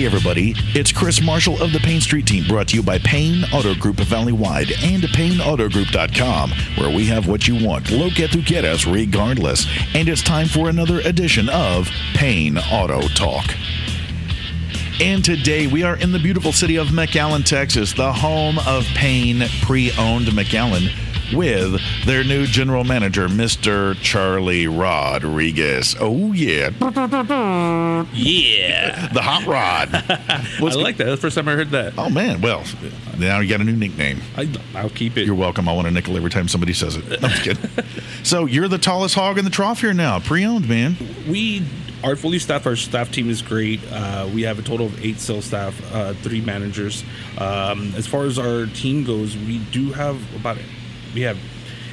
Hey everybody, it's Chris Marshall of the Payne Street Team, brought to you by Payne Auto Group Valley-wide and PayneAutoGroup.com, where we have what you want. Lo que tú quieras, regardless. And it's time for another edition of Payne Auto Talk. And today we are in the beautiful city of McAllen, Texas, the home of Payne PreOwned McAllen, with their new general manager, Mr. Charlie Rodriguez. Oh, yeah. Yeah. The hot rod. I like that. That's the first time I heard that. Oh, man. Well, now you got a new nickname. I'll keep it. You're welcome. I want a nickel every time somebody says it. No, I'm just kidding. So you're the tallest hog in the trough here now. Pre-owned, man. We are fully staffed. Our staff team is great. We have a total of 8 sales staff, 3 managers. As far as our team goes, we have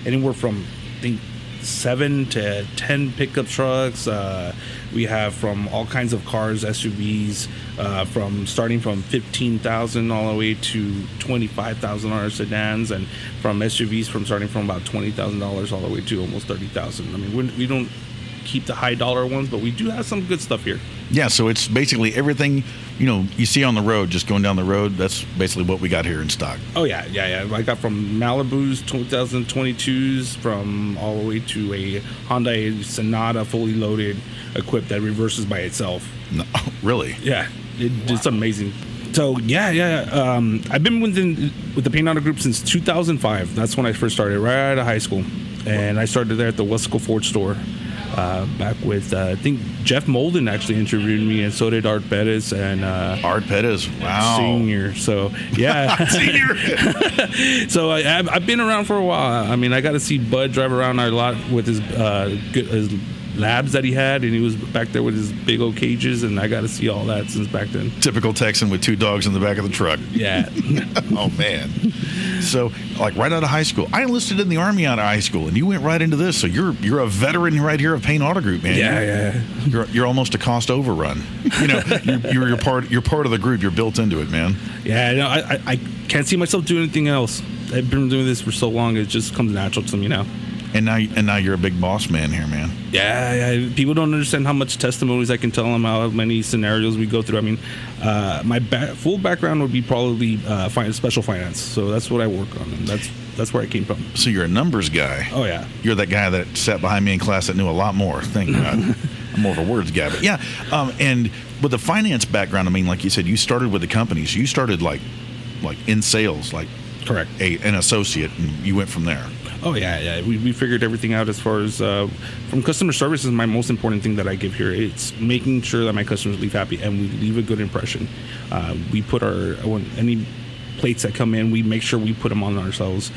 anywhere from, I think, 7 to 10 pickup trucks. We have from all kinds of cars, SUVs, starting from $15,000 all the way to $25,000 sedans, and from SUVs starting from about $20,000 all the way to almost $30,000. I mean, we don't keep the high dollar ones, but we do have some good stuff here. Yeah, so it's basically everything, you see on the road, just going down the road. That's basically what we got here in stock. Oh, yeah. I got from Malibu's 2022s from all the way to a Hyundai Sonata fully loaded, equipped, that reverses by itself. No, really? Yeah, it's amazing. So, I've been with the Payne Auto Group since 2005. That's when I first started, right out of high school. And I started there at the Wesco Ford store. Back with, I think Jeff Molden actually interviewed me, and so did Art Pettis. And Art Pettis, wow. Senior. So, yeah. Senior. So, I've been around for a while. I mean, I got to see Bud drive around our lot with his labs that he had, and he was back there with his big old cages, and I got to see all that since back then. Typical Texan with 2 dogs in the back of the truck. Yeah. Oh, man. So, like, right out of high school. I enlisted in the Army out of high school, and you went right into this. So you're a veteran right here of Payne Auto Group, man. Yeah. You're almost a cost overrun. You're part of the group. You're built into it, man. Yeah. No, I can't see myself doing anything else. I've been doing this for so long, it just comes natural to me now. And now you're a big boss man here, man. Yeah. People don't understand how much testimonies I can tell them, how many scenarios we go through. I mean, my full background would be probably special finance. So that's what I work on, and that's where I came from. So you're a numbers guy. Oh, yeah. You're that guy that sat behind me in class that knew a lot more. Thank God. I'm more of a words guy. But yeah, and with the finance background, I mean, like you said, you started with the companies. You started like in sales, like correct, an associate, and you went from there. Oh, yeah. We figured everything out as far as from customer service is my most important thing that I give here. It's making sure that my customers leave happy and we leave a good impression. We put any plates that come in, we make sure we put them on ourselves.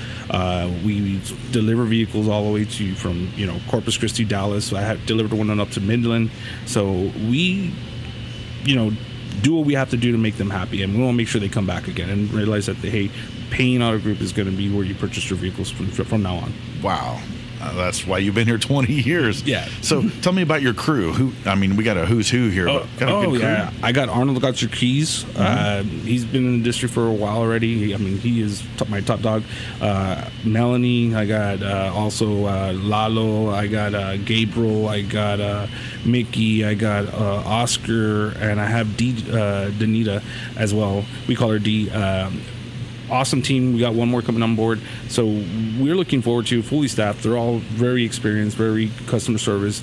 We deliver vehicles all the way to from Corpus Christi, Dallas. I have delivered one up to Midland. So we, do what we have to do to make them happy, and we want to make sure they come back again and realize that Payne Auto Group is going to be where you purchase your vehicles from now on. Wow. That's why you've been here 20 years. Yeah. So tell me about your crew. We got a who's who here. Yeah. I got Arnold Got Your Keys. Mm-hmm. He's been in the district for a while already. I mean, he is my top dog. Melanie. I got also Lalo. I got Gabriel. I got Mickey. I got Oscar. And I have Danita as well. We call her D. Awesome team. We got one more coming on board, so we're looking forward to fully staffed. They're all very experienced, very customer service,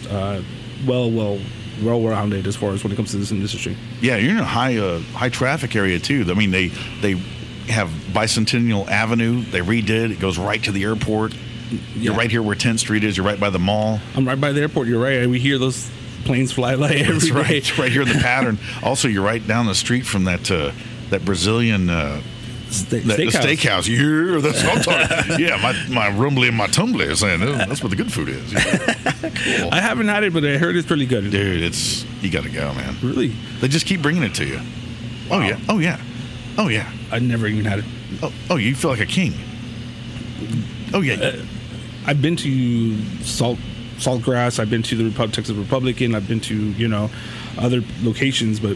well-rounded as far as when it comes to this industry. Yeah, you're in a high traffic area too. I mean, they have Bicentennial Avenue. They redid. It goes right to the airport. You're right here where 10th Street is. You're right by the mall. I'm right by the airport. You're right. We hear those planes fly like every day. Right. It's right here in the pattern. Also, you're right down the street from that Brazilian. Steakhouse. Yeah, that's what I'm talking. Yeah, my rumbly and my tumbly is saying that's what the good food is. Cool. I haven't had it, but I heard it's pretty good. Dude, you got to go, man. Really? They just keep bringing it to you. Wow. Oh yeah. I never even had it. Oh, you feel like a king. Oh yeah. I've been to Saltgrass. I've been to the Texas Republican. I've been to other locations, but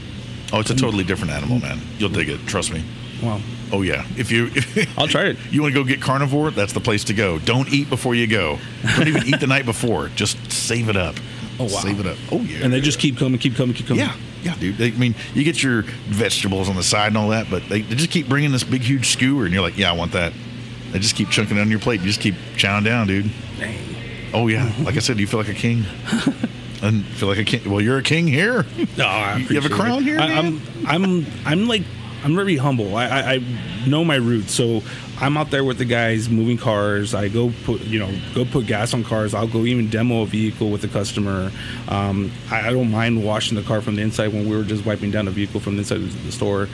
it's a totally different animal, man. You'll dig it. Trust me. Wow. Oh, yeah. I'll try it. You want to go get carnivore? That's the place to go. Don't eat before you go. Don't even eat the night before. Just save it up. Oh, wow. Save it up. Oh, yeah. And they just keep coming. Yeah. Yeah, dude. I mean, you get your vegetables on the side and all that, but they just keep bringing this big, huge skewer, and you're like, yeah, I want that. They just keep chunking it on your plate. You just keep chowing down, dude. Dang. Oh, yeah. Like I said, do you feel like a king? And feel like a king? Well, you're a king here. No, I you have a crown here, man? I'm very humble. I know my roots, so I'm out there with the guys moving cars. I go put gas on cars. I'll go even demo a vehicle with the customer. I don't mind washing the car from the inside when we were just wiping down a vehicle from the inside of the store.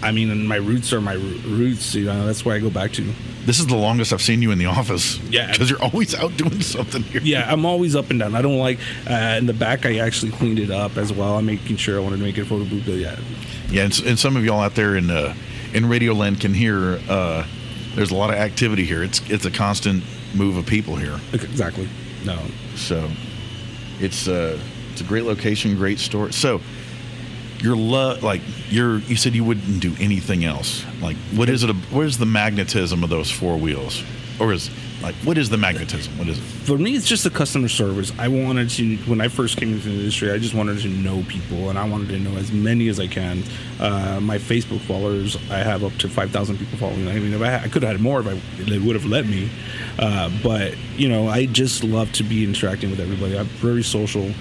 I mean, and my roots are my roots. That's where I go back to. This is the longest I've seen you in the office. Yeah, because you're always out doing something here. Yeah, I'm always up and down. I don't like in the back. I actually cleaned it up as well. I'm making sure I wanted to make it a photo booth. But yeah, and some of y'all out there in Radio Land can hear. There's a lot of activity here. It's a constant move of people here. Exactly. No. So it's a great location, great store. So you said you wouldn't do anything else. Like, what is it? What is the magnetism of those four wheels? Or what is the magnetism? What is it? For me, it's just the customer service. I wanted to, when I first came into the industry, I just wanted to know people, and I wanted to know as many as I can. My Facebook followers, I have up to 5,000 people following. I mean, if I could have had more if they would have let me. But, I just love to be interacting with everybody. I'm very social,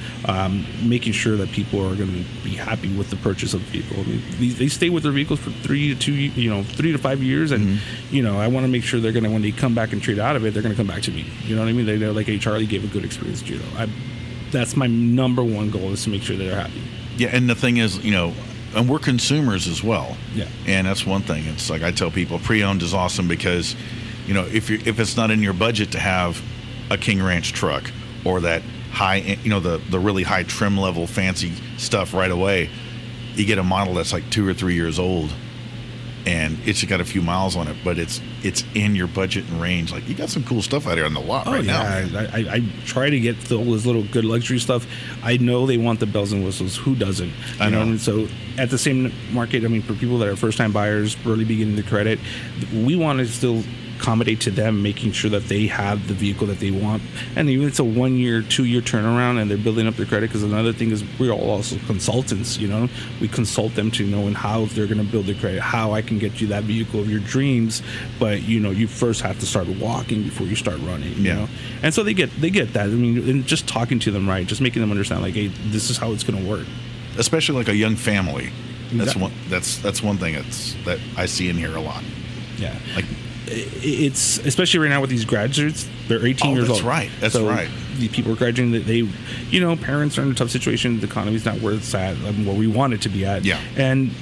making sure that people are going to be happy with the purchase of the vehicle. I mean, they stay with their vehicles for 3 to 5 years, and, I want to make sure they're going to, when they come back and trade out of it, they're going to come back to me. You know what I mean? They're like, hey, Charlie gave a good experience to you. That's my number one goal, is to make sure that they're happy. Yeah, and the thing is, and we're consumers as well. Yeah. And that's one thing. It's like I tell people, pre-owned is awesome because, if it's not in your budget to have a King Ranch truck or that high, the really high trim level fancy stuff right away, you get a model that's like 2 or 3 years old. And it's got a few miles on it, but it's in your budget and range. Like, you got some cool stuff out here on the lot right now. I try to get all this little good luxury stuff. I know they want the bells and whistles. Who doesn't? I know. And so at the same market, I mean, for people that are first-time buyers, barely beginning the credit, we want to still accommodate to them, making sure that they have the vehicle that they want. And even if it's a 1 year, 2 year turnaround, and they're building up their credit, because another thing is we're all also consultants. We consult them to know how they're going to build their credit, how I can get you that vehicle of your dreams. But you first have to start walking before you start running. You know, and so they get that. I mean, and just talking to them, right, just making them understand, like, hey, this is how it's going to work. Especially like a young family. Exactly. That's one thing that I see in here a lot. Yeah, like. It's especially right now with these graduates, they're 18 years old. That's right. The people are graduating, that parents are in a tough situation. The economy's not where it's at, where we want it to be at. Yeah. And,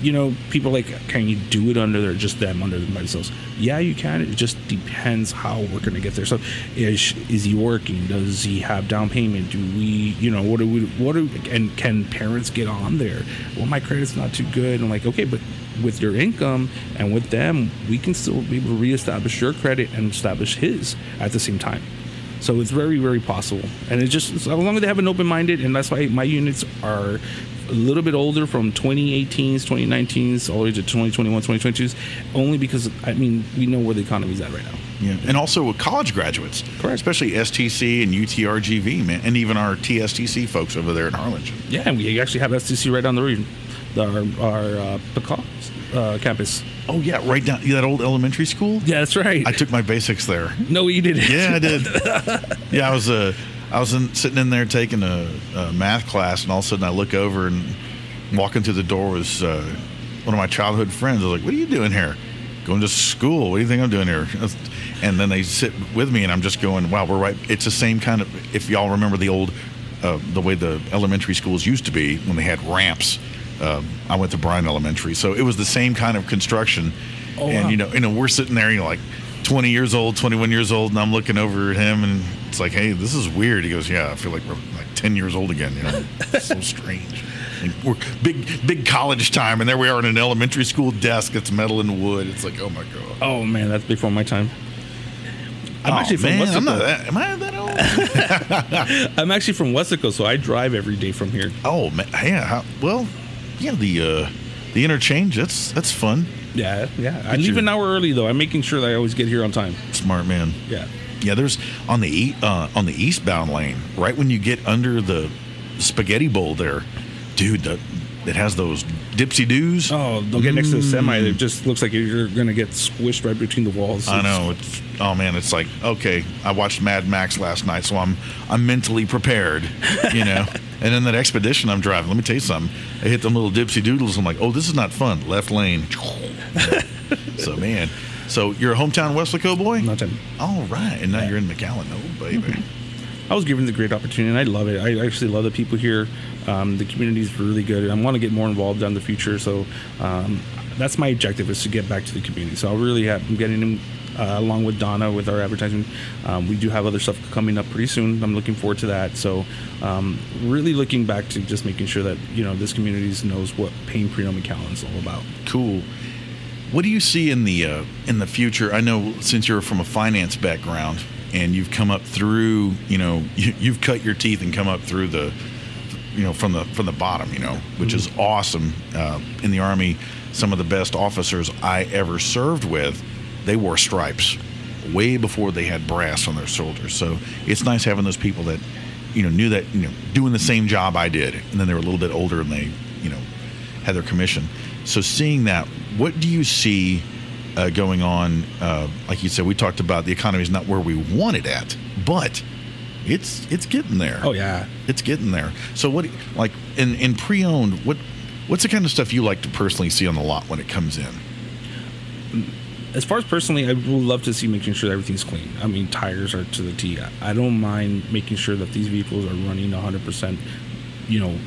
people are like, can you do it under themselves? Yeah, you can. It just depends how we're going to get there. So is he working? Does he have down payment? Do we, and can parents get on there? Well, my credit's not too good. I'm like, okay, but with your income and with them, we can still be able to reestablish your credit and establish his at the same time. So it's very, very possible. And it's just, as long as they have an open-minded, and that's why my units are a little bit older, from 2018s, 2019s, all the way to 2021, 2022s, only because, we know where the economy's at right now. Yeah, and also with college graduates. Correct. Especially STC and UTRGV, man, and even our TSTC folks over there in Harlingen. Yeah, and we actually have STC right down the road. Our Pecan campus. Oh yeah, right down that old elementary school. Yeah, that's right. I took my basics there. No, you didn't. Yeah, I did. Yeah, I was sitting in there taking a math class, and all of a sudden I look over, and walking through the door was one of my childhood friends. I was like, "What are you doing here?" "Going to school. What do you think I'm doing here?" And then they sit with me, and I'm just going, "Wow, we're right." It's the same kind of. If y'all remember the old, the way the elementary schools used to be when they had ramps. I went to Bryan Elementary, so it was the same kind of construction. Oh, and wow. We're sitting there, like 20 years old, 21 years old, and I'm looking over at him, and it's like, hey, this is weird. He goes, yeah, I feel like we're like 10 years old again. It's so strange. Like, we're big college time, and there we are in an elementary school desk that's metal and wood. It's like, oh my god. Oh man, that's before my time. I'm actually from Westaco. Am I that old? I'm actually from Westaco, so I drive every day from here. Oh man, yeah. Yeah, the interchange, that's fun. Yeah. I leave an hour early though. I'm making sure that I always get here on time. Smart man. Yeah. Yeah, there's on the eastbound lane, right when you get under the spaghetti bowl there, dude, that has those dipsy doos. Oh, don't get next to the semi. It just looks like you're going to get squished right between the walls. I know. It's like, okay, I watched Mad Max last night, so I'm mentally prepared, you know. And then that Expedition I'm driving, let me tell you something. I hit them little dipsy doodles. I'm like, oh, this is not fun. Left lane. So, man. So, you're a hometown Weslaco boy? Nothing. All right. And now you're in McAllen. Oh, baby. I was given the great opportunity, and I love it. I actually love the people here. The community is really good. I want to get more involved in the future, so that's my objective, is to get back to the community. So I'm getting them along with Donna with our advertising. We do have other stuff coming up pretty soon. I'm looking forward to that. So really looking back to just making sure that, you know, this community knows what Payne PreOwned McAllen is all about. Cool. What do you see in the future? I know since you're from a finance background and you've come up through, you know, you've cut your teeth and come up through the, you know, from the bottom, you know, which is awesome. In the Army, some of the best officers I ever served with, they wore stripes way before they had brass on their shoulders. So it's nice having those people that, you know, knew that, you know, doing the same job I did, and then they were a little bit older and they, you know, had their commission. So seeing that, what do you see going on? Like you said, we talked about the economy is not where we want it at, but it's getting there. Oh yeah, it's getting there. So what, like in pre-owned, what's the kind of stuff you like to personally see on the lot when it comes in? As far as personally, I would love to see making sure that everything's clean. I mean, tires are to the T. I don't mind making sure that these vehicles are running 100%, you know,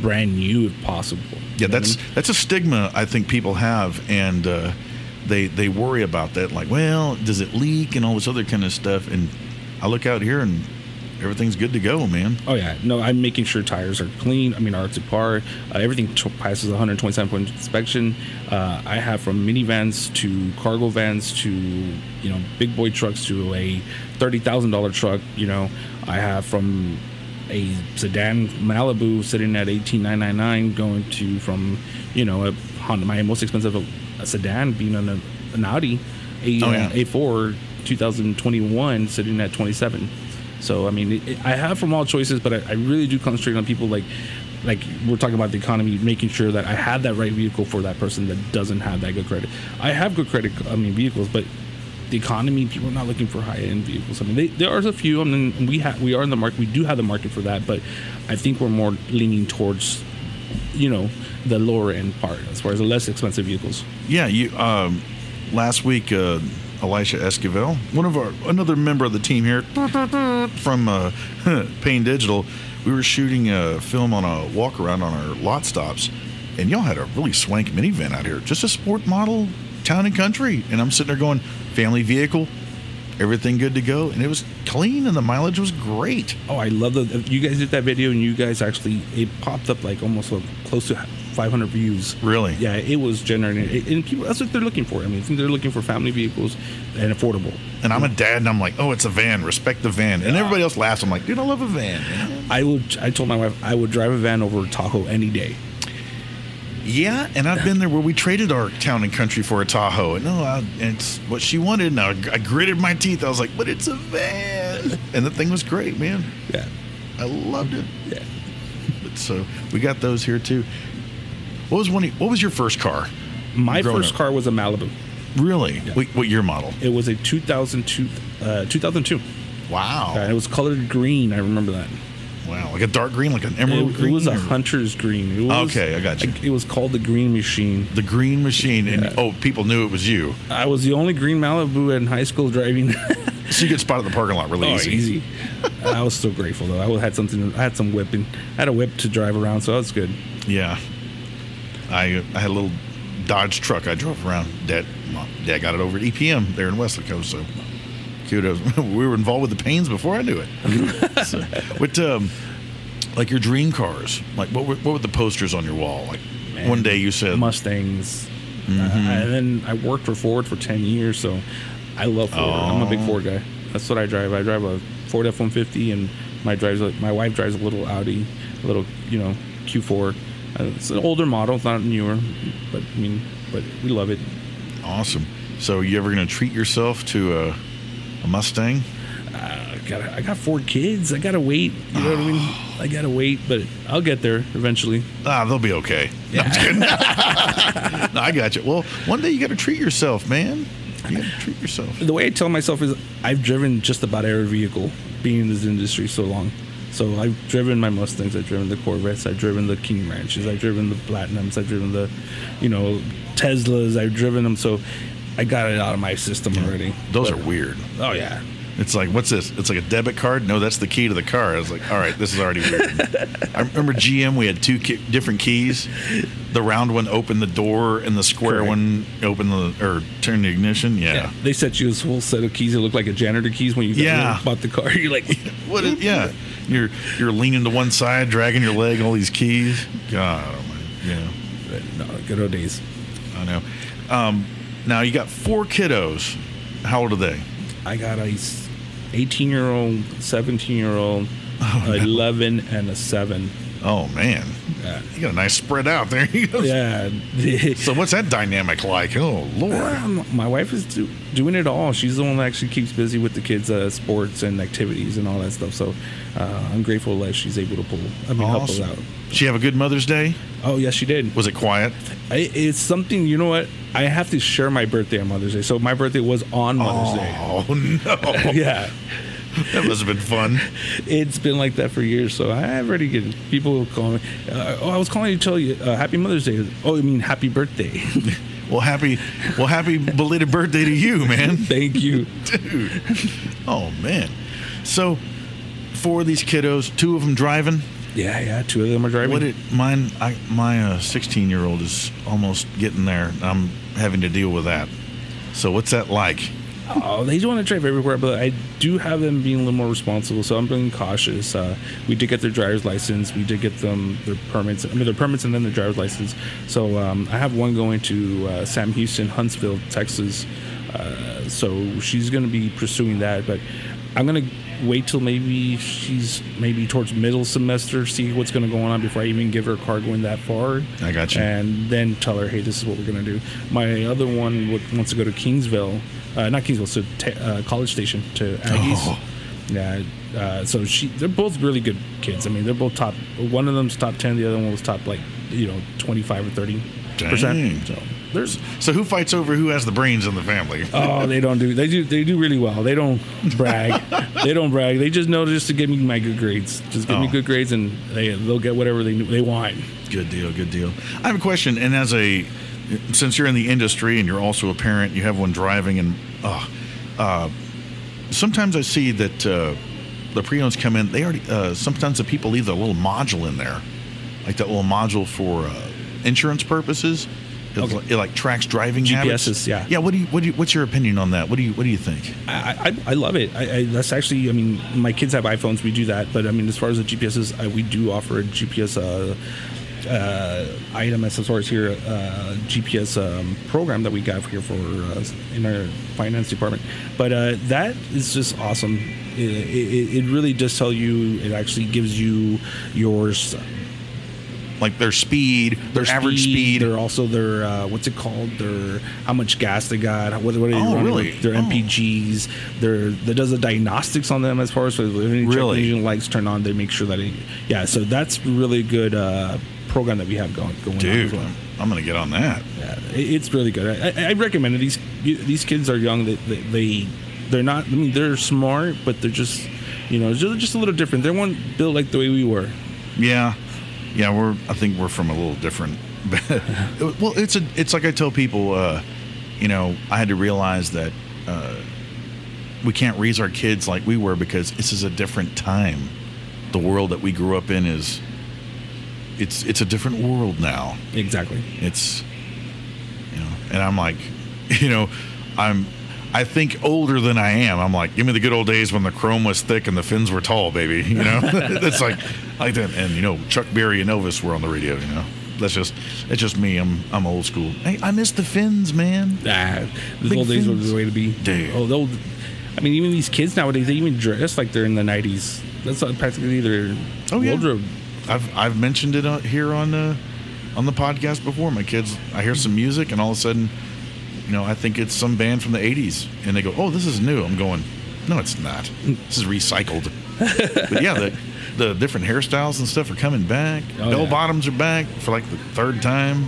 brand new if possible. Yeah, that's a stigma I think people have, and they worry about that. Like, well, does it leak and all this other kind of stuff? And I look out here and everything's good to go, man. Oh yeah, no, I'm making sure tires are clean. I mean, are to par. Everything passes 127-point inspection. I have from minivans to cargo vans to, you know, big boy trucks to a $30,000 truck. You know, I have from a sedan Malibu sitting at $18,999 going to from, you know, a Honda, my most expensive sedan being an Audi A4 2021 sitting at $27,000. So, I mean, I have from all choices, but I really do concentrate on people like we're talking about the economy, making sure that I have that right vehicle for that person that doesn't have that good credit. I have good credit, vehicles, but the economy, people are not looking for high-end vehicles. I mean, there are a few. I mean, we are in the market. We do have the market for that, but I think we're more leaning towards, you know, the lower-end part as far as the less expensive vehicles. Yeah, you last week. Elisha Esquivel, another member of the team here from Payne Digital, we were shooting a film on a walk around on our lot stops, and y'all had a really swank minivan out here, just a sport model, town and country, and I'm sitting there going, family vehicle, everything good to go, and it was clean and the mileage was great. Oh, I love you guys did that video, and you guys actually, it popped up like almost close to 500 views. Really? Yeah, it was generating, and people, that's what they're looking for. I mean, I think they're looking for family vehicles and affordable. And I'm a dad, and I'm like, oh, it's a van. Respect the van. And everybody else laughs. I'm like, dude, I love a van. I told my wife I would drive a van over Tahoe any day. Yeah, and I've been there where we traded our town and country for a Tahoe. And it's what she wanted. And I gritted my teeth. I was like, but it's a van. And the thing was great, man. Yeah. I loved it. Yeah. So we got those here, too. What was your first car? My first car was a Malibu. Really? Yeah. What year model? It was a 2002. Wow. It was colored green. I remember that. Wow, like a dark green, like an emerald green? It was a hunter's green. Okay, I got you. It was called the Green Machine. The Green Machine. And, people knew it was you. I was the only green Malibu in high school driving. So you get spotted in the parking lot really easy. Easy. I was so grateful, though. I had some whipping. I had a whip to drive around, so that was good. Yeah. I had a little Dodge truck I drove around. Dad got it over at EPM there in Weslaco, so kudos. We were involved with the Paynes before I knew it. So, what, like your dream cars, like what were the posters on your wall? Like, man, one day you said Mustangs, and then I worked for Ford for 10 years, so I love Ford. I'm a big Ford guy. That's what I drive. I drive a Ford F-150, and my wife drives a little Audi, a little, you know, Q4. It's an older model, it's not newer, but we love it. Awesome. So, you ever going to treat yourself to a Mustang? I got 4 kids. I gotta wait. You know what I mean? I gotta wait, but I'll get there eventually. They'll be okay. No, I'm just kidding. No, I got you. Well, one day you got to treat yourself, man. You got to treat yourself. The way I tell myself is I've driven just about every vehicle, being in this industry so long. So I've driven my Mustangs, I've driven the Corvettes, I've driven the King Ranches, I've driven the Platinums, I've driven the, Teslas, I've driven them. So I got it out of my system already. Those are weird. Oh, yeah. It's like, what's this? It's like a debit card? No, that's the key to the car. I was like, all right, this is already weird. I remember GM, we had 2 different keys. The round one opened the door, and the square one opened turned the ignition. Yeah. They set you a full set of keys that look like a janitor keys when you bought the car. You're like, what is, You're leaning to one side, dragging your leg, all these keys. God, No, good old days. I know. Now, you got 4 kiddos. How old are they? I got a 18-year-old, 17-year-old, 11, and a 7. Oh, man. Yeah. You got a nice spread out there. Yeah. So what's that dynamic like? Oh, Lord. My wife is doing it all. She's the one that actually keeps busy with the kids' sports and activities and all that stuff. So I'm grateful that she's able to help us out. She have a good Mother's Day? Oh, yes, she did. Was it quiet? It's something, you know what? I have to share my birthday on Mother's Day. So my birthday was on Mother's Day. Oh, no. Yeah. That must have been fun. It's been like that for years, so I've already get people call me. I was calling to tell you Happy Mother's Day. Oh, you mean Happy Birthday? Well, happy belated birthday to you, man. Thank you, dude. Oh man. So, 4 of these kiddos, 2 of them driving. Yeah, 2 of them are driving. My 16-year-old is almost getting there. I'm having to deal with that. So, what's that like? Oh, they do want to drive everywhere, but I do have them being a little more responsible, so I'm being cautious. We did get their driver's license. We did get them their permits. Their permits and then their driver's license. So I have one going to Sam Houston, Huntsville, Texas. So she's going to be pursuing that, but I'm going to wait till she's towards middle semester, see what's going to go on before I even give her a car going that far. I got you. And then tell her, hey, this is what we're going to do. My other one wants to go to Kingsville. Not Kingsville, so College Station to Aggies. Oh. Yeah, so they're both really good kids. I mean, they're both top. One of them's top 10, the other one was top 25 or 30%. So who fights over who has the brains in the family? Oh, they do really well. They don't brag. They just know just to give me my good grades. Just give me good grades, and they'll get whatever they want. Good deal. I have a question, and since you're in the industry and you're also a parent, you have one driving, and sometimes I see that the pre-owns come in. They already sometimes the people leave the little module in there, like that little module for insurance purposes. It like tracks driving GPSs, habits. Yeah. What's your opinion on that? What do you think? I love it. That's actually. I mean, my kids have iPhones. We do that, but I mean, as far as the GPSs, we do offer a GPS. Item as far as here GPS program that we got here for in our finance department, but that is just awesome. It really does tell you. It actually gives you yours, like their speed, their average speed. They're also their what's it called? Their how much gas they got. What are they running? Really? Their MPGs. That does the diagnostics on them as far as if any check engine lights turn on, they make sure that So that's really good. Program that we have going Dude, on as well. I'm gonna get on that. Yeah, it's really good. I recommend it. These kids are young. They're not. I mean, they're smart, but they're just they're just a little different. They weren't built like the way we were. Yeah. I think we're from a little different. Well, it's like I tell people. I had to realize that we can't raise our kids like we were because this is a different time. The world that we grew up in is. It's a different world now. Exactly. It's, and I'm like, I think older than I am. I'm like, give me the good old days when the chrome was thick and the fins were tall, baby. It's like that. And Chuck Berry and Elvis were on the radio. It's just me. I'm old school. Hey, I miss the fins, man. The old days were the way to be. Dude. I mean, even these kids nowadays, they even dress like they're in the 90s. That's practically their wardrobe. I've mentioned it here on the podcast before. My kids, I hear some music, and all of a sudden, I think it's some band from the 80s, and they go, "Oh, this is new." I'm going, No, it's not. This is recycled. But yeah, the different hairstyles and stuff are coming back. Bell bottoms are back for like the third time.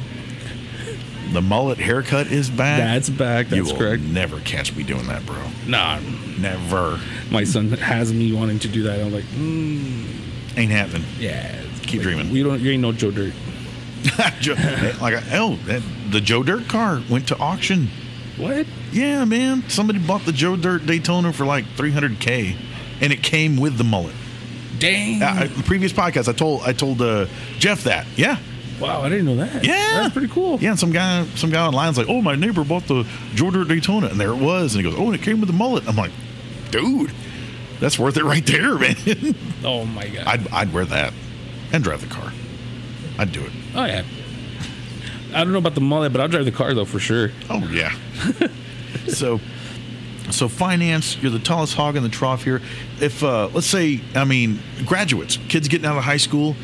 The mullet haircut is back. That's back. That's correct. You will never catch me doing that, bro. Nah. Never. My son has me wanting to do that. I'm like, ain't happening. Yeah. Keep dreaming. You ain't no Joe Dirt. The Joe Dirt car went to auction. What? Yeah, man. Somebody bought the Joe Dirt Daytona for like $300K, and it came with the mullet. Dang. The previous podcast, I told Jeff that. Yeah. Wow, I didn't know that. Yeah, that's pretty cool. Yeah, and some guy online's like, "Oh, my neighbor bought the Joe Dirt Daytona," and there it was. And he goes, "Oh, and it came with the mullet." I'm like, "Dude, that's worth it right there, man." Oh my god. I'd wear that and drive the car. I'd do it. Oh yeah. I don't know about the mullet, but I'll drive the car though for sure. Oh yeah. So finance, you're the tallest hog in the trough here. If let's say, graduates, kids getting out of high school,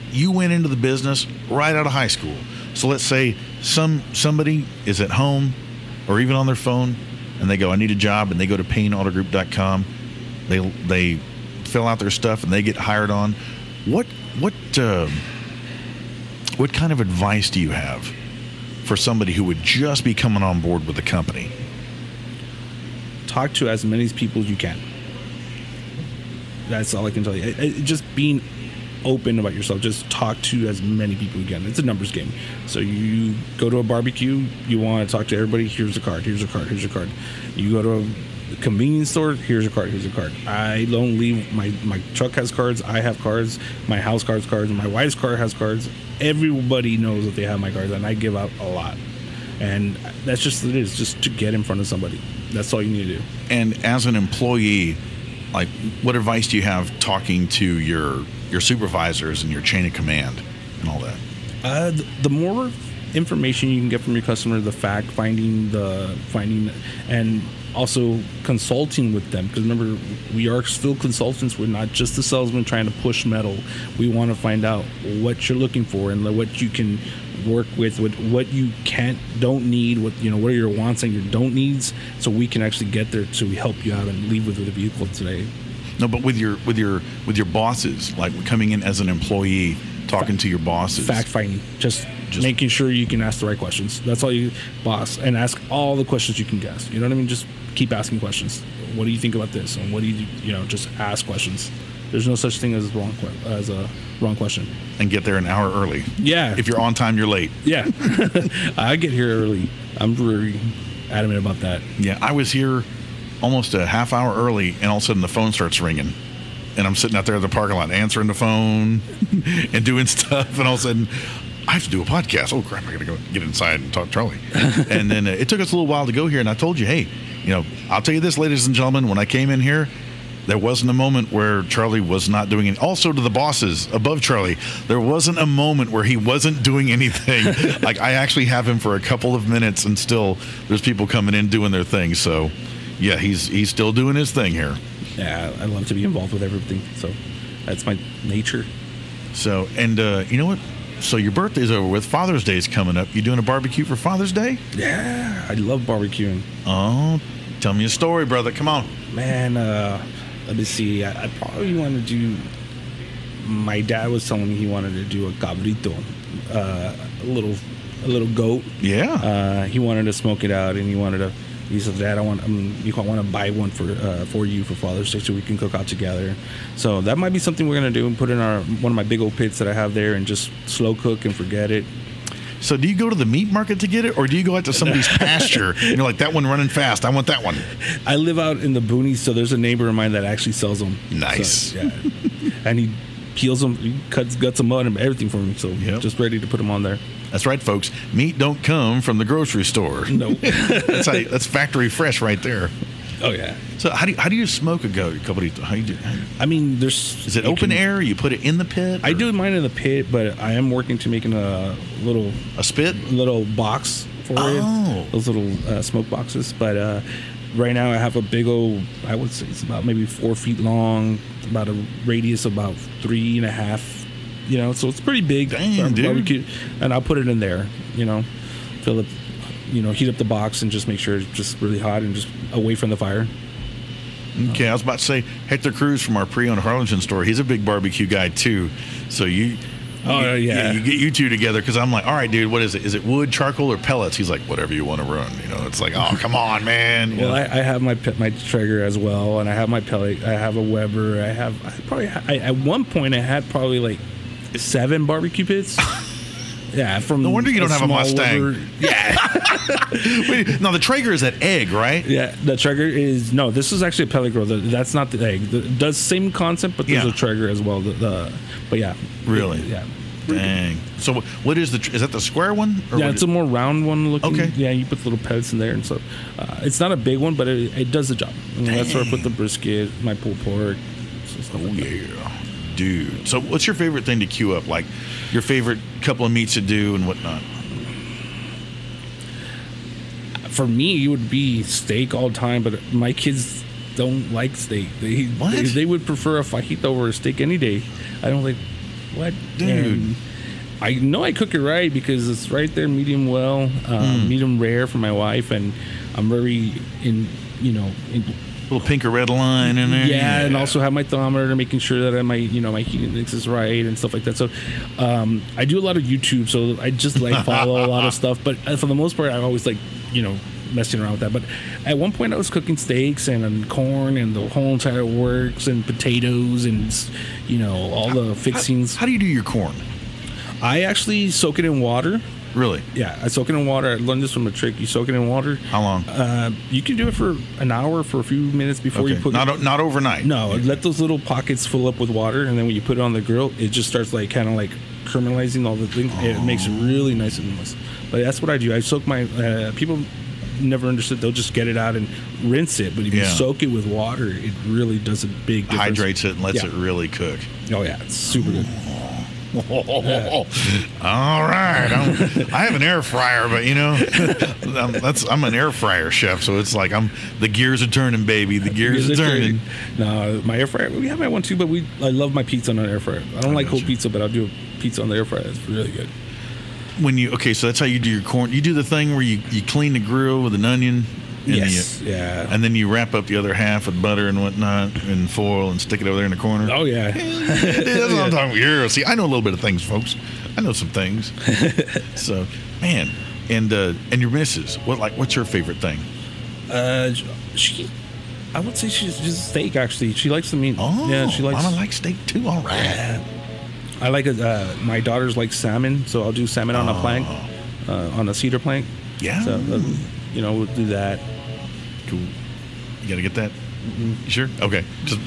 you went into the business right out of high school. So let's say somebody is at home or even on their phone, and they go, "I need a job," and they go to PayneAutoGroup.com. They fill out their stuff and they get hired on. What kind of advice do you have for somebody who would just be coming on board with the company? Talk to as many people as you can. That's all I can tell you. Just being open about yourself. Just talk to as many people you can. It's a numbers game. So you go to a barbecue, you want to talk to everybody, here's a card, here's a card, here's a card. You go to a convenience store, here's a card, here's a card. I don't leave, my truck has cards, I have cards, my house cards, my wife's car has cards. Everybody knows that they have my cards, and I give out a lot. And that's just it is, just to get in front of somebody. That's all you need to do. And as an employee, like, what advice do you have talking to your supervisors and your chain of command and all that? The more information you can get from your customer, the fact finding, and also consulting with them. Because remember, we are still consultants. We're not just the salesman trying to push metal. We want to find out what you're looking for and what you can work with, what you don't need, what are your wants and your don't needs, so we can actually get there to help you out and leave with a vehicle today. No, but with your bosses, like coming in as an employee, talking to your bosses, fact finding, just making sure you can ask the right questions. That's all you, boss, and ask all the questions you can ask. You know what I mean? Just keep asking questions. What do you think about this? And what do you just ask questions. There's no such thing as a wrong question. And get there an hour early. Yeah. If you're on time, you're late. Yeah. I get here early. I'm very adamant about that. Yeah. I was here almost a half hour early, and all of a sudden the phone starts ringing. And I'm sitting out there at the parking lot answering the phone and doing stuff. And all of a sudden, I have to do a podcast. Oh, crap. I got to go get inside and talk to Charlie. And then it took us a little while to go here. And I told you, hey, I'll tell you this, ladies and gentlemen, when I came in here, there wasn't a moment where Charlie was not doing it. Also, to the bosses above Charlie, there wasn't a moment where he wasn't doing anything. Like, I actually have him for a couple of minutes, and still there's people coming in doing their thing. So, yeah, he's still doing his thing here. Yeah, I love to be involved with everything. So that's my nature. So, and you know what? So your birthday's over with. Father's Day's coming up. You doing a barbecue for Father's Day? Yeah, I love barbecuing. Oh, tell me a story, brother. Come on. Man, let me see. I probably want to do. My dad was telling me he wanted to do a cabrito, a little goat. Yeah. He wanted to smoke it out, and he said, "Dad, I want to buy one for you for Father's Day so we can cook out together." So that might be something we're gonna do and put in one of my big old pits that I have there and just slow cook and forget it. So do you go to the meat market to get it, or do you go out to somebody's pasture and you're like, that one running fast, I want that one? I live out in the boonies, so there's a neighbor of mine that actually sells them. Nice. So, yeah. And he peels them, he guts them out and everything for me, so just ready to put them on there. That's right, folks. Meat don't come from the grocery store. No. That's factory fresh right there. Oh, yeah. So how do you smoke a goat? How do you do? I mean, is it open air? You put it in the pit? Or? I do mine in the pit, but I am working to making a little box for it. Those little smoke boxes. But right now I have a big old, I would say it's about maybe 4 feet long, about a radius of about 3.5. So it's pretty big. Damn, dude. Barbecue, and I'll put it in there, fill it, heat up the box and just make sure it's just really hot and just away from the fire. Okay, I was about to say Hector Cruz from our pre-owned Harlingen store. He's a big barbecue guy too. So you get you two together because I'm like, all right, dude, what is it? Is it wood, charcoal, or pellets? He's like, whatever you want to run. It's like, oh, come on, man. Well, I have my Traeger as well, and I have my pellet. I have a Weber. At one point I had probably like 7 barbecue pits. Yeah, no wonder you don't have a Mustang. Weber. Yeah. Wait, no, the Traeger is that egg, right? Yeah, the Traeger is this is actually a pellet grill. That's not the egg. It does same concept, but there's a Traeger as well. But yeah, really, yeah. Dang. So what is that the square one? Or it's a more round one looking. Okay. Yeah, you put little pellets in there, and so it's not a big one, but it does the job. That's where I put the brisket, my pulled pork. Oh yeah, dude. So what's your favorite thing to queue up? Like your favorite couple of meats to do and whatnot? For me, it would be steak all the time, but my kids don't like steak. They would prefer a fajita over a steak any day. I don't like. What, dude? And I know I cook it right because it's right there, medium well, medium rare for my wife, and I'm very in little pink or red line in there. Yeah, and also have my thermometer, making sure that my heat index is right and stuff like that. So I do a lot of YouTube, so I just follow a lot of stuff. But for the most part, I always messing around with that. But at one point I was cooking steaks and corn and the whole entire works and potatoes and all the fixings. How do you do your corn? I actually soak it in water. Really? Yeah, I soak it in water. I learned this from a trick. You soak it in water. How long? You can do it for an hour, for a few minutes before you put it. Not overnight. No, let those little pockets fill up with water, and then when you put it on the grill, it just starts caramelizing all the things. It makes it really nice and moist. But that's what I do. I soak my people never understood. They'll just get it out and rinse it, but if you soak it with water, it really does a big difference. Hydrates it and lets it really cook. Oh yeah, it's super good. All right, I have an air fryer, but I'm an air fryer chef, so it's like the gears are turning, baby. The gears are turning. No, my air fryer. We have my one too, but I love my pizza on an air fryer. I don't like cold pizza, but I'll do a pizza on the air fryer. It's really good. So that's how you do your corn. You do the thing where you clean the grill with an onion. Yes. And then you wrap up the other half with butter and whatnot and foil and stick it over there in the corner. Oh yeah. That's what I'm talking about. See, I know a little bit of things, folks. I know some things. So, man, and your missus, what's her favorite thing? I would say she's just steak. Actually, she likes the meat. Oh, yeah, she likes. Mama likes steak too. All right. Yeah. I like it. My daughters like salmon, so I'll do salmon on a plank, on a cedar plank. Yeah. So, we'll do that. Cool. You got to get that? Mm-hmm. Sure? Okay. Just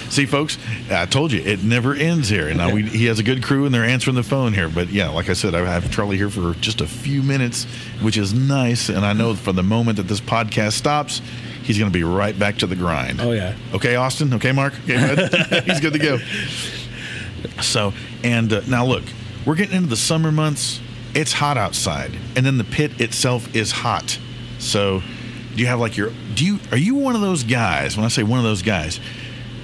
see, folks, I told you, it never ends here. Now, he has a good crew, and they're answering the phone here. But, yeah, like I said, I have Charlie here for just a few minutes, which is nice. And I know from the moment that this podcast stops, he's going to be right back to the grind. Oh, yeah. Okay, Austin? Okay, Mark? Okay, bud? He's good to go. So, and now look, we're getting into the summer months. It's hot outside, and then the pit itself is hot. So, do you have are you one of those guys? When I say one of those guys,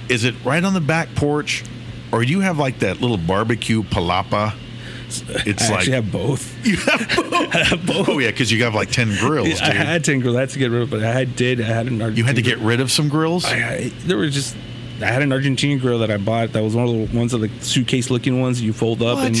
is it right on the back porch, or do you have that little barbecue palapa? I actually have both. You have both? I have both. Oh yeah, because you have 10 grills, dude. I had 10 grills. I had to get rid of, but I had an Argentine. You had to get rid of some grills? I had an Argentine grill that I bought. That was one of the ones of the suitcase looking ones you fold up. What? And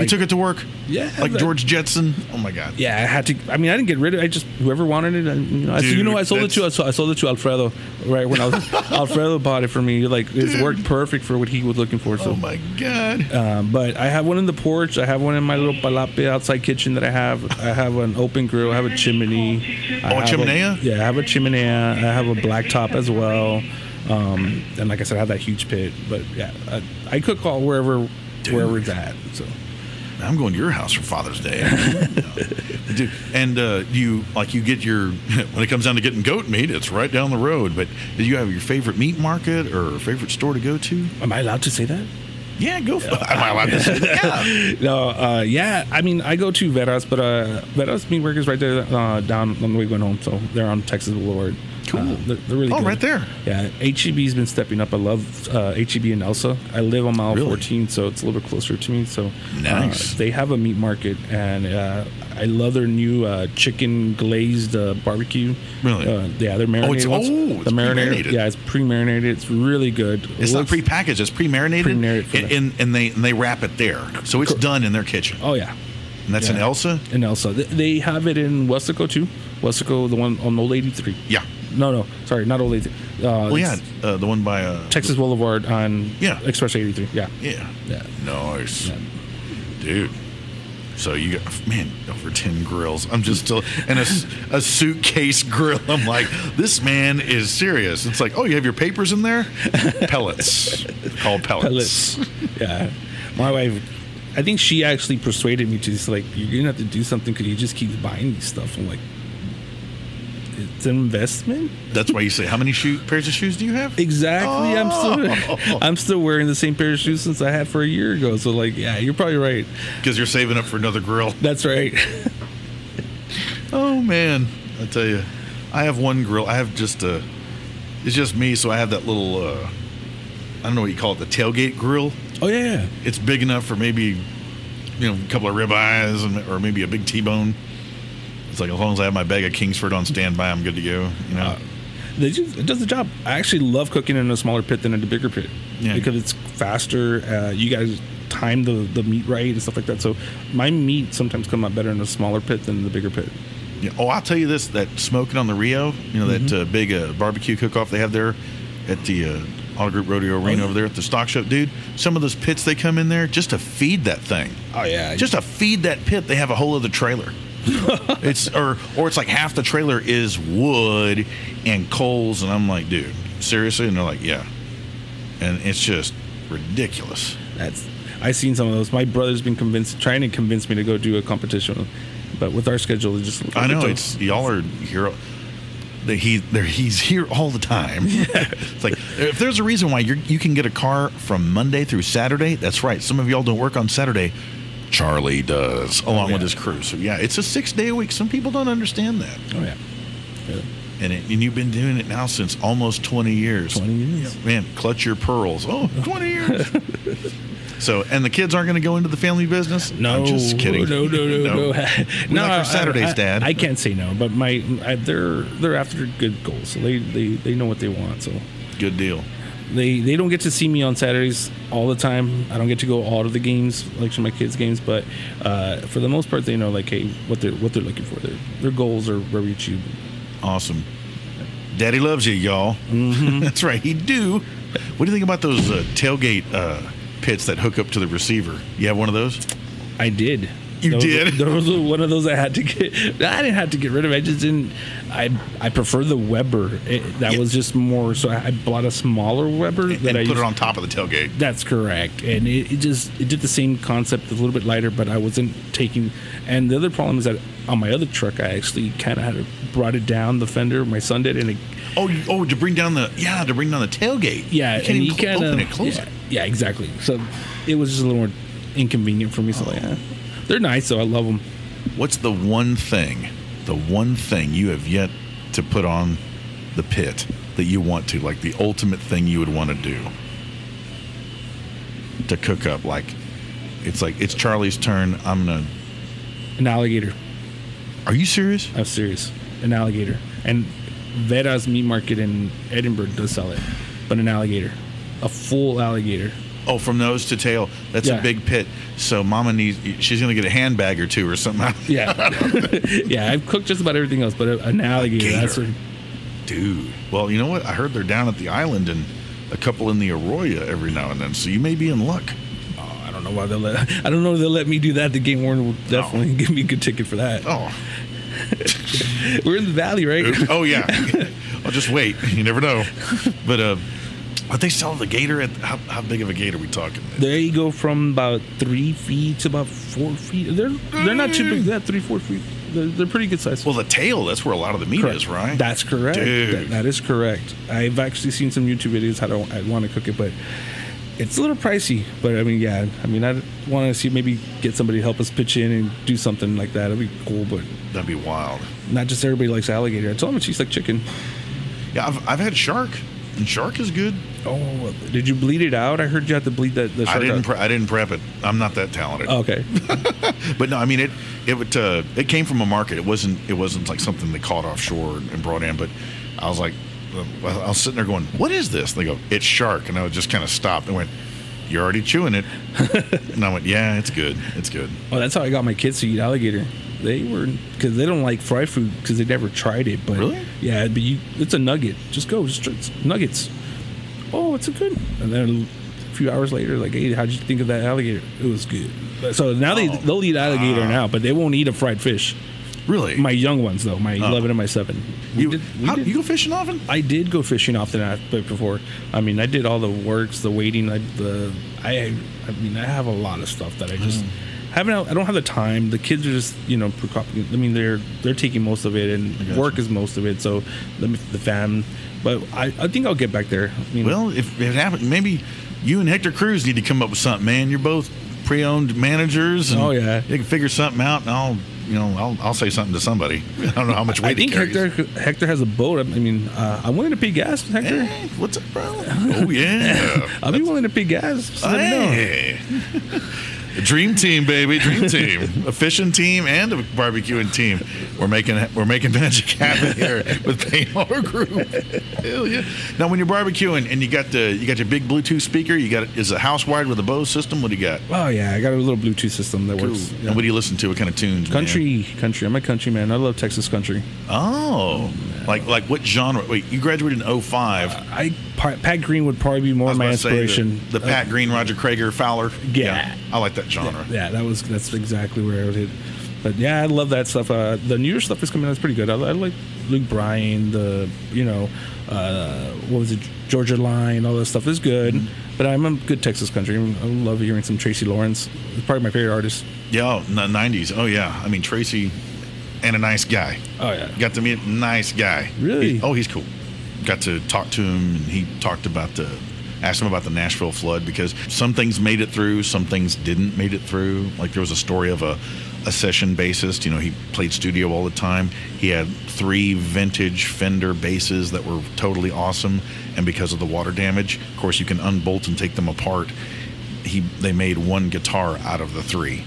you took it to work? Yeah. Like George Jetson? Oh my God. Yeah, I had to. I didn't get rid of it. I just, whoever wanted it. I sold it to Alfredo. Right when Alfredo bought it for me. It's worked perfect for what he was looking for. So. Oh my God. But I have one in the porch. I have one in my little palape outside kitchen that I have. I have an open grill. I have a chimney. A chimenea? I have a chimenea. I have a black top as well. And like I said, I have that huge pit. But yeah, I cook all wherever it's at. So. I'm going to your house for Father's Day. Dude, and you get your, when it comes down to getting goat meat, it's right down the road. But do you have your favorite meat market or favorite store to go to? Am I allowed to say that? Yeah, go for it. Am I allowed to say that? Yeah. No, I go to Veras, but Veras Meat Workers right there down on the way going home. So they're on Texas Boulevard. Cool. They're really good. Right there. Yeah, HEB's been stepping up. I love HEB in Elsa. I live on mile 14, so it's a little bit closer to me. So nice. They have a meat market, and I love their new chicken glazed barbecue. Really? Yeah, they're marinated. It's pre-marinated. Yeah, it's pre-marinated. It's really good. It's not pre-packaged. It's pre-marinated. And they wrap it there, so it's done in their kitchen. Oh yeah. And that's in Elsa? In Elsa. They have it in Westaco, too. Westaco, the one on Old 83. Yeah. No. Sorry, not Old 83. The one by... Texas Boulevard on Express 83. Yeah. Nice. Yeah. Dude. So you got, man, over 10 grills. I'm just still... And a suitcase grill. I'm like, this man is serious. It's like, oh, you have your papers in there? Pellets. Called pellets. Yeah. My wife... I think she actually persuaded me to just like, you're going to have to do something because you just keep buying these stuff. I'm like, it's an investment. That's why you say, how many pairs of shoes do you have? Exactly. Oh. I'm still wearing the same pair of shoes since I had for a year ago. So like, yeah, you're probably right. Because you're saving up for another grill. That's right. Oh, man. I tell you, I have one grill. I have just it's just me. So I have that little, I don't know what you call it, the tailgate grill. Oh, yeah. It's big enough for maybe, a couple of ribeyes or maybe a big T-bone. It's like as long as I have my bag of Kingsford on standby, I'm good to go. It does the job. I actually love cooking in a smaller pit than in a bigger pit because it's faster. You guys time the meat right and stuff like that. So my meat sometimes come out better in a smaller pit than the bigger pit. Yeah. Oh, I'll tell you this: that smoking on the Rio, that big barbecue cook-off they have there at the Auto Group Rodeo Arena over there at the stock show, dude. Some of those pits they come in there just to feed that thing. Oh yeah, just to feed that pit, they have a whole other trailer. It's or it's like half the trailer is wood and coals, and I'm like, dude, seriously? And they're like, yeah, and it's just ridiculous. I've seen some of those. My brother's been trying to convince me to go do a competition, but with our schedule, it's just I know it's y'all are here. He's here all the time. It's like if there's a reason why you can get a car from Monday through Saturday, that's right. Some of y'all don't work on Saturday. Charlie does, along with his crew. So yeah, it's a 6-day a week. Some people don't understand that. Oh yeah. And you've been doing it now since almost 20 years. 20 years. Man, clutch your pearls. Oh, 20 years. So, and the kids aren't going to go into the family business? No. I'm just kidding. No. No, for Saturdays, Dad. I can't say no, but they're after good goals. So they know what they want. So good deal. They don't get to see me on Saturdays all the time. I don't get to go all of the games, like to my kids' games, but for the most part, they know like, hey, what they're looking for. Their goals are very achievable. Awesome. Daddy loves you, y'all. Mm-hmm. That's right, he do. What do you think about those tailgate pits that hook up to the receiver? You have one of those? I did. You did? There was one of those I had to get. I didn't have to get rid of it. I just didn't. I prefer the Weber. That was just more. So I bought a smaller Weber and put it on top of the tailgate. That's correct. And it did the same concept, a little bit lighter, but I wasn't taking. And the other problem is that on my other truck, I actually kind of brought it down the fender. My son did, and it, to bring down the tailgate. Yeah, you can't open it, close it. Yeah, exactly. So it was just a little more inconvenient for me. So they're nice, though. I love them. What's the one thing you have yet to put on the pit that you want to, like the ultimate thing you would want to do to cook up? Like it's Charlie's turn. An alligator. Are you serious? I'm serious. An alligator. And Vera's Meat Market in Edinburgh does sell it, but an alligator, a full alligator. Oh, from nose to tail. That's a big pit. So Mama she's going to get a handbag or two or something. Yeah. Yeah, I've cooked just about everything else, but an alligator. That's what... Dude. Well, you know what? I heard they're down at the island and a couple in the Arroyo every now and then, so you may be in luck. Oh, I don't know why I don't know if they'll let me do that. The game warden will definitely give me a good ticket for that. Oh. We're in the valley, right? Oh, yeah. I'll just wait. You never know. But they sell the gator at how big of a gator are we talking? They go from about 3 feet to about 4 feet. They're not too big. They're 3-4 feet. They're pretty good size. Well, the tail, that's where a lot of the meat is, right? That's correct. Dude. That is correct. I've actually seen some YouTube videos how I want to cook it, but it's a little pricey. But I mean, I want to see maybe get somebody to help us pitch in and do something like that. That'd be cool, but that'd be wild. Not just everybody likes alligator. I told them it tastes like chicken. Yeah, I've had shark, and shark is good. Oh, did you bleed it out? I heard you had to bleed the shark out. I didn't prep it. I'm not that talented. Oh, okay. But no, I mean it came from a market. It wasn't like something they caught offshore and brought in. But I was like, I was sitting there going, "What is this?" And they go, "It's shark," and I just kind of stopped and went, "You're already chewing it." And I went, "Yeah, it's good. It's good." Oh, that's how I got my kids to eat alligator. Because they don't like fried food because they never tried it. But really? Yeah, but it's a nugget. Just nuggets. Oh, it's a good. And then a few hours later, like, hey, how'd you think of that alligator? It was good. So now they'll eat alligator now, but they won't eat a fried fish. Really? My young ones, though, my 11 and my 7. You go fishing often? I did go fishing often before. I mean, I did all the works, the waiting. I have a lot of stuff that I just haven't. I don't have the time. The kids are just, I mean, they're taking most of it, and work is most of it. So the fam. But I think I'll get back there. I mean, well, if it happens, maybe you and Hector Cruz need to come up with something, man. You're both pre-owned managers. And you can figure something out, and I'll say something to somebody. I don't know how much weight. I think Hector has a boat. I mean, I'm willing to pay gas, Hector. Hey, what's up, bro? Oh yeah, I'll be willing to pay gas. So hey. Dream team, baby, dream team, a fishing team and a barbecuing team. We're making magic happen here with Payne Auto Group. Hell yeah! Now, when you're barbecuing and you got your big Bluetooth speaker, is it house wired with a Bose system? What do you got? Oh yeah, I got a little Bluetooth system that works. Yeah. And what do you listen to? What kind of tunes? Country. I'm a country man. I love Texas country. Oh, like what genre? Wait, you graduated in 05. Pat Green would probably be more my inspiration. The Pat Green, Roger Craig, Fowler. Yeah, I like that genre. Yeah, that's exactly where I would hit. But yeah, I love that stuff. The newer stuff is coming out. It's pretty good. I like Luke Bryan. What was it? Georgia Line. All that stuff is good. Mm-hmm. But I'm a good Texas country. I love hearing some Tracy Lawrence. It's probably my favorite artist. Yeah, 90s. Oh yeah. I mean Tracy, and a nice guy. Oh yeah. Got to meet a nice guy. Really? He's cool. Got to talk to him, and he talked about asked him about the Nashville flood, because some things made it through, some things didn't made it through. Like there was a story of a session bassist. He played studio all the time. He had 3 vintage Fender basses that were totally awesome, and because of the water damage, of course, you can unbolt and take them apart. They made 1 guitar out of the 3.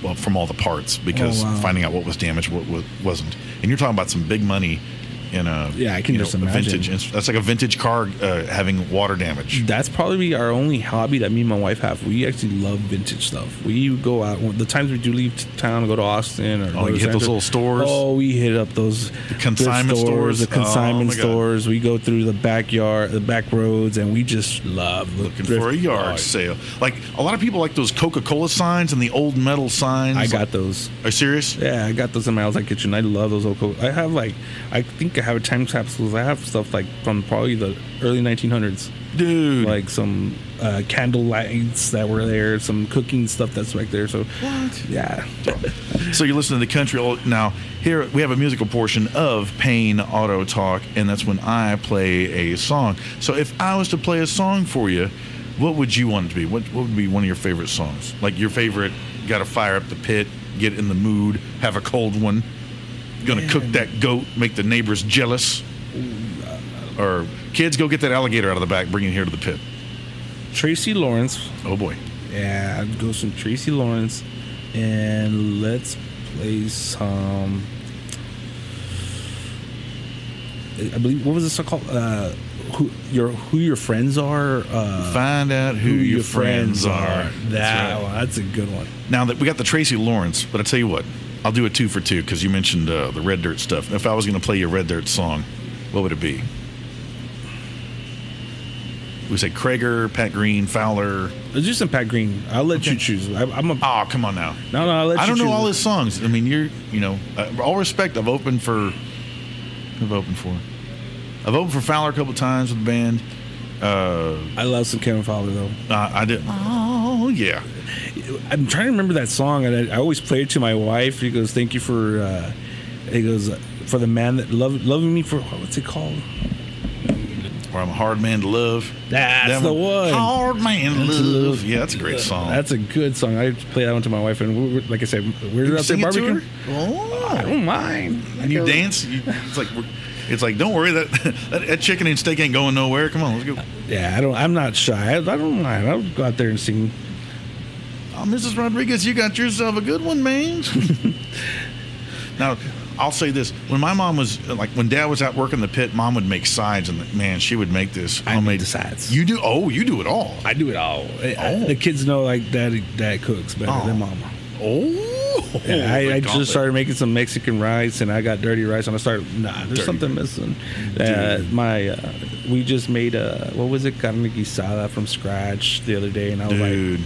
Well, from all the parts, because finding out what was damaged, what wasn't. And you're talking about some big money in I can just imagine. Vintage. That's like a vintage car having water damage. That's probably our only hobby that me and my wife have. We actually love vintage stuff. We go out the times we do leave town and go to Austin or you hit those little stores. Oh, we hit up those consignment stores. The consignment stores. We go through the backyard, the back roads, and we just love looking for a yard sale. Like a lot of people like those Coca-Cola signs and the old metal signs. I got those. Are you serious? Yeah, I got those in my outside kitchen. I love those old Coca. I have I think I have a time capsules. I have stuff like from probably the early 1900s. Dude. Like some candle lights that were there, some cooking stuff that's right there. So, what? Yeah. So you're listening to the country. Now, here we have a musical portion of Payne Auto Talk, and that's when I play a song. So if I was to play a song for you, what would you want it to be? What would be one of your favorite songs? Like your favorite, got to fire up the pit, get in the mood, have a cold one. Gonna cook that goat, make the neighbors jealous, or kids, go get that alligator out of the back, bring it here to the pit. Tracy Lawrence. Oh boy. Yeah, I'd go some Tracy Lawrence, and let's play some. I believe, what was this song called? Who your friends are. Find out who your friends are. That's a good one. Now that we got the Tracy Lawrence, but I tell you what. I'll do a 2 for 2 because you mentioned the Red Dirt stuff. If I was going to play your Red Dirt song, what would it be? We say Krager, Pat Green, Fowler. Let's do some Pat Green. I'll let you choose. Oh, come on now. No, I'll let you choose. I don't know all his songs. I mean, all respect. I've opened for Fowler a couple times with the band. I love some Kevin Fowler though. I did. Oh yeah. I'm trying to remember that song, and I always play it to my wife. He goes, "Thank you for," he goes, "for the man that loving me for what's it called?" Or I'm a hard man to love. That's the one. Hard man to love. Yeah, that's a great song. That's a good song. I play that one to my wife, and like I said, we're out there barbecuing. Oh, I don't mind. And you dance. It's like It's like, don't worry, that chicken and steak ain't going nowhere. Come on, let's go. Yeah, I'm not shy. I don't mind. I'll go out there and sing. Oh, Mrs. Rodriguez, you got yourself a good one, man. Now, I'll say this: when my mom was when Dad was out working the pit, Mom would make sides, and man, she would make this. I made the sides. You do? Oh, you do it all. I do it all. The kids know Dad cooks better than Mama. Oh, yeah, I just started making some Mexican rice, and I got dirty rice, and I started. There's something missing. We just made what was it, carne guisada from scratch the other day, and I was like,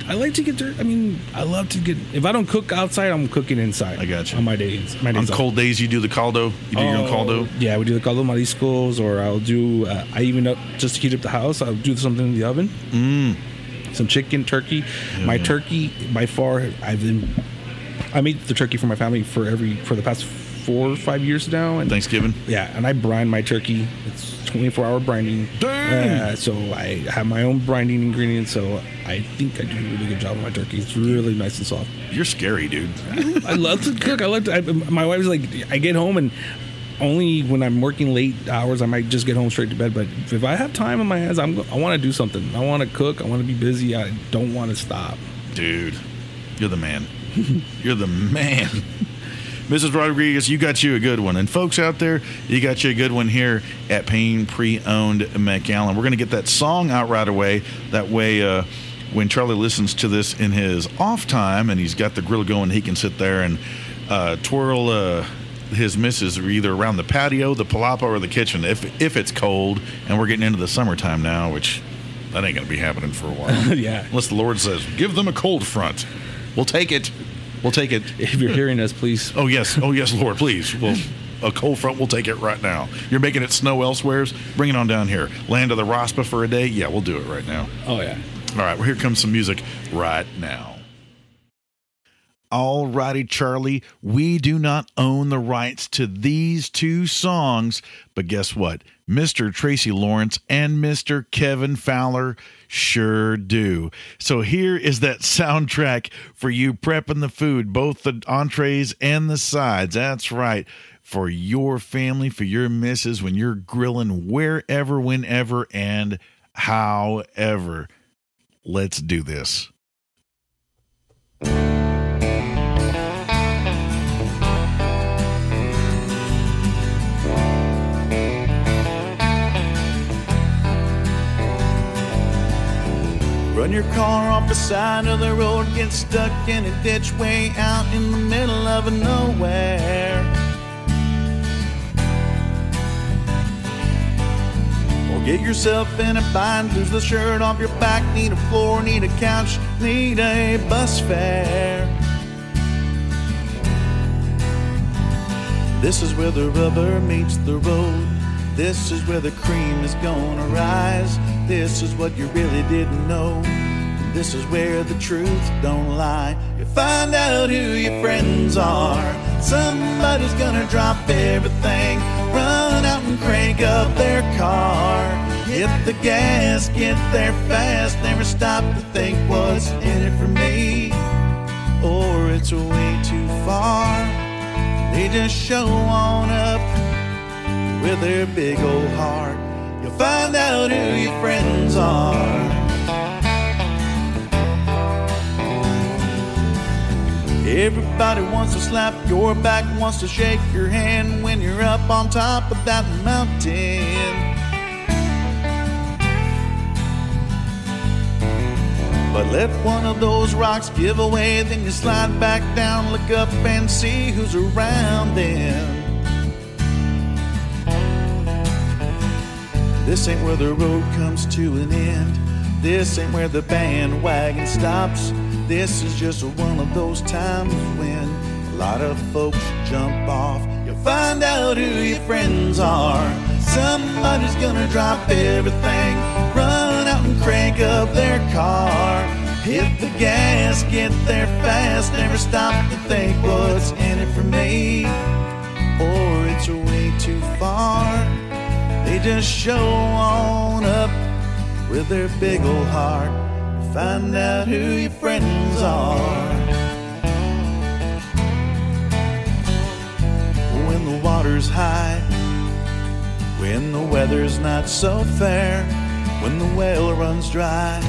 I like to get dirt. I mean, I love to get. If I don't cook outside, I'm cooking inside. I got you. On my days. On cold days, you do the caldo. You do your own caldo. Yeah, we do the caldo mariscos, or I'll do. I even just to heat up the house. I'll do something in the oven. Some chicken, turkey. Yeah. My turkey, by far, I made the turkey for my family for the past 4 or 5 years now. And Thanksgiving? Yeah, and I brine my turkey. It's 24-hour brining. Dang! So I have my own brining ingredients, so I think I do a really good job on my turkey. It's really nice and soft. You're scary, dude. I love to cook. My wife's like, I get home and only when I'm working late hours, I might just get home straight to bed. But if I have time on my hands, I want to do something. I want to cook. I want to be busy. I don't want to stop. Dude, you're the man. You're the man. Mrs. Rodriguez, you got you a good one. And folks out there, you got you a good one here at Payne PreOwned McAllen. We're going to get that song out right away. That way, when Charlie listens to this in his off time and he's got the grill going, he can sit there and twirl his missus either around the patio, the palapa, or the kitchen if it's cold. And we're getting into the summertime now, which that ain't going to be happening for a while. Yeah. Unless the Lord says, give them a cold front. We'll take it. We'll take it. If you're hearing us, please. Oh, yes, Lord, please. Well, a cold front, we'll take it right now. You're making it snow elsewhere. Bring it on down here. Land of the Rospa for a day? Yeah, we'll do it right now. Oh, yeah. All right, well, here comes some music right now. All righty, Charlie. We do not own the rights to these two songs, but guess what? Mr. Tracy Lawrence and Mr. Kevin Fowler sure do. So here is that soundtrack for you prepping the food, both the entrees and the sides. That's right. For your family, for your missus, when you're grilling wherever, whenever, and however. Let's do this. Run your car off the side of the road, get stuck in a ditch way out in the middle of nowhere. Or get yourself in a bind, lose the shirt off your back, need a floor, need a couch, need a bus fare. This is where the rubber meets the road. This is where the cream is gonna rise. This is what you really didn't know. This is where the truth don't lie. You find out who your friends are. Somebody's gonna drop everything, run out and crank up their car. Hit the gas, get there fast, never stop to think what's in it for me, or it's way too far. They just show on up with their big old heart. You'll find out who your friends are. Everybody wants to slap your back, wants to shake your hand when you're up on top of that mountain. But let one of those rocks give away, then you slide back down, look up and see who's around them. This ain't where the road comes to an end. This ain't where the bandwagon stops. This is just one of those times when a lot of folks jump off. You'll find out who your friends are. Somebody's gonna drop everything, run out and crank up their car. Hit the gas, get there fast, never stop to think what's in it for me, or it's way too far. They just show on up with their big old heart. Find out who your friends are. When the water's high, when the weather's not so fair, when the well runs dry,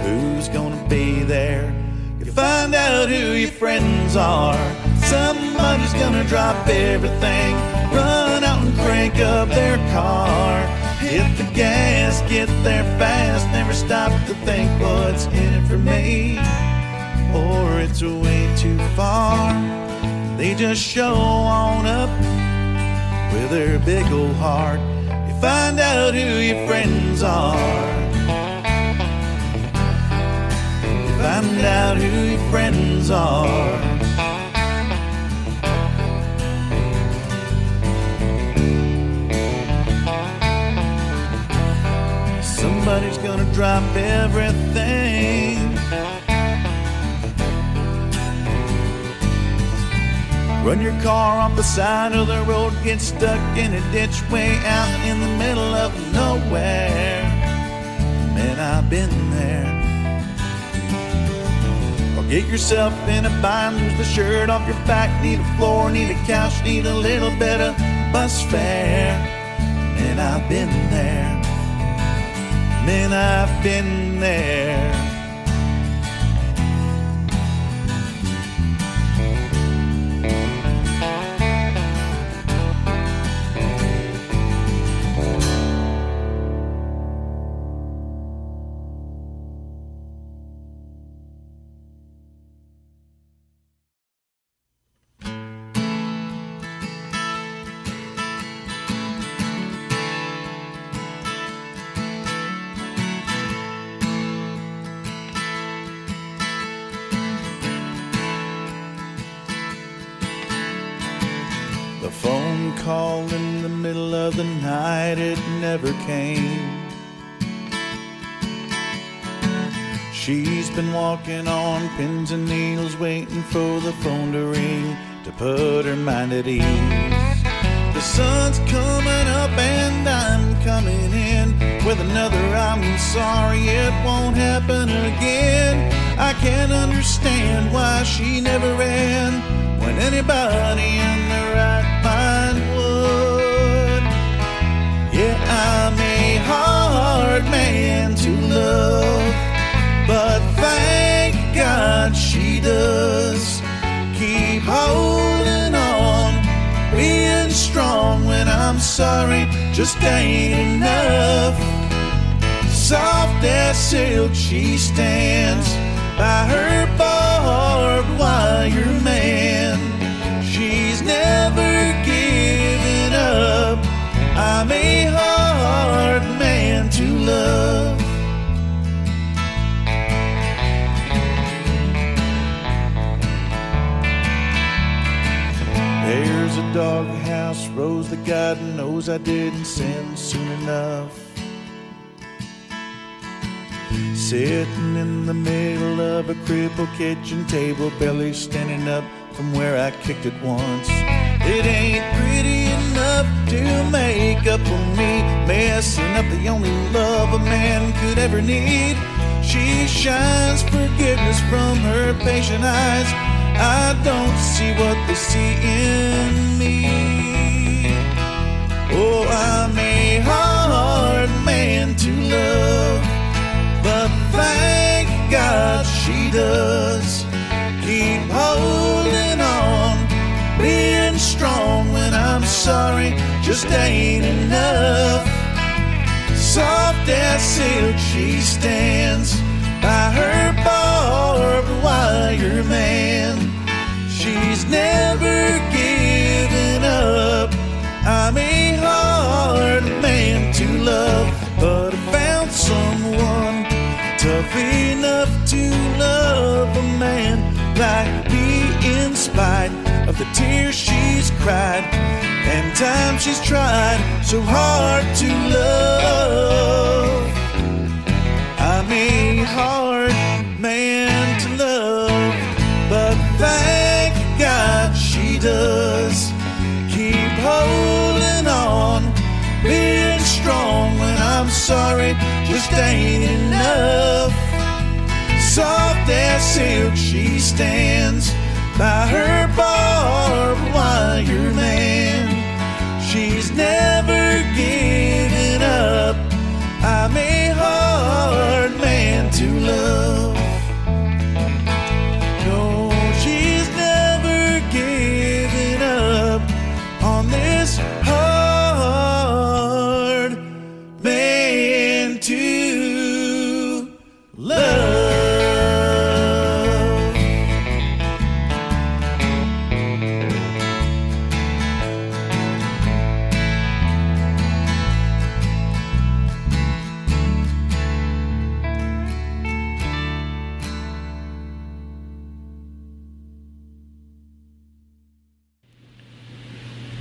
who's gonna be there? You find out who your friends are. Somebody's gonna drop everything, run out and crank up their car, hit the gas, get there fast, never stop to think what's in it for me, or it's way too far. They just show on up with their big old heart. You find out who your friends are. You find out who your friends are. Somebody's gonna drop everything, run your car off the side of the road, get stuck in a ditch way out in the middle of nowhere. Man, I've been there. Or get yourself in a bind, lose the shirt off your back, need a floor, need a couch, need a little bit of bus fare. Man, I've been there. Man, I've been there. Phone call in the middle of the night, it never came. She's been walking on pins and needles, waiting for the phone to ring to put her mind at ease. The sun's coming up and I'm coming in with another I'm sorry, it won't happen again. I can't understand why she never ran when anybody in their right mind would. Yeah, I'm a hard man to love, but thank God she does keep holding on, being strong when I'm sorry just ain't enough. Soft as silk she stands by her barbed wire man. She's never given up. I'm a hard man to love. There's a doghouse rose that God knows I didn't send soon enough, sitting in the middle of a crippled kitchen table, barely standing up from where I kicked it once. It ain't pretty enough to make up for me, messing up the only love a man could ever need. She shines forgiveness from her patient eyes. I don't see what they see in me. Oh, I'm a hard man to love, but thank God she does keep holding on, being strong when I'm sorry just ain't enough. Soft as silk she stands by her barbed wire man. She's never given up. I'm a hard man to love, but I found someone tough enough to love a man like me, in spite of the tears she's cried and times she's tried so hard to love. I'm a hard man to love, but thank God she does keep holding on, being strong when I'm sorry just ain't enough. Soft as silk she stands by her barbed wire man. she's never given up. I'm a hard man to love. No, she's never given up on this hard man to love.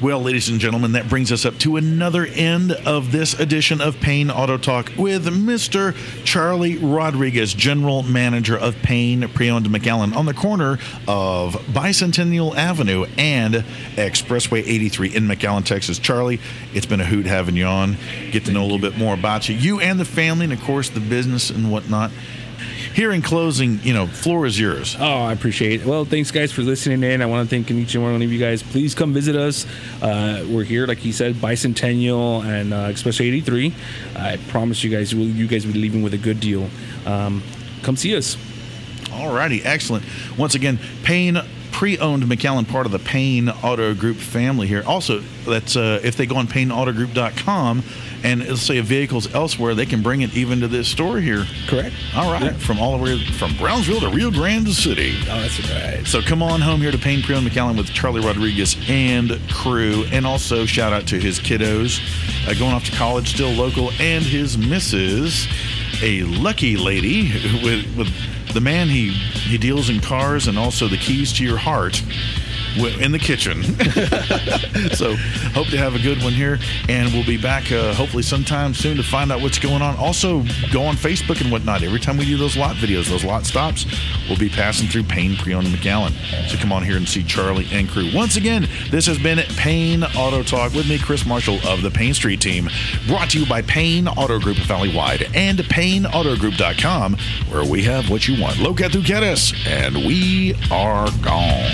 Well, ladies and gentlemen, that brings us up to another end of this edition of Payne Auto Talk with Mr. Charlie Rodriguez, General Manager of Payne PreOwned McAllen on the corner of Bicentennial Avenue and Expressway 83 in McAllen, Texas. Charlie, it's been a hoot having you on. Get to know a little bit more about you and the family, and, of course, the business and whatnot. Here in closing, floor is yours. Oh, I appreciate it. Well, thanks, guys, for listening in. I want to thank each and one of you guys. Please come visit us. We're here, like he said, Bicentennial and Express 83. I promise you guys will be leaving with a good deal. Come see us. All righty, excellent. Once again, Payne PreOwned McAllen, part of the Payne Auto Group family here. Also, that's if they go on PayneAutoGroup.com and it'll say vehicles elsewhere, they can bring it even to this store here. Correct. All right. Yeah. From all the way from Brownsville to Rio Grande City. Oh, that's right. So come on home here to Payne PreOwned McAllen with Charlie Rodriguez and crew. And also shout out to his kiddos going off to college, still local, and his missus, a lucky lady with the man he deals in cars and also the keys to your heart in the kitchen. So hope to have a good one here, and we'll be back hopefully sometime soon to find out what's going on. Also go on Facebook and whatnot. Every time we do those lot videos, those lot stops, we'll be passing through Payne PreOwned McAllen. So come on here and see Charlie and crew. Once again, this has been Payne Auto Talk with me, Chris Marshall of the Payne Street Team, brought to you by Payne Auto Group Valley-wide and PayneAutoGroup.com, where we have what you want. Lo que tú quieres, and we are gone.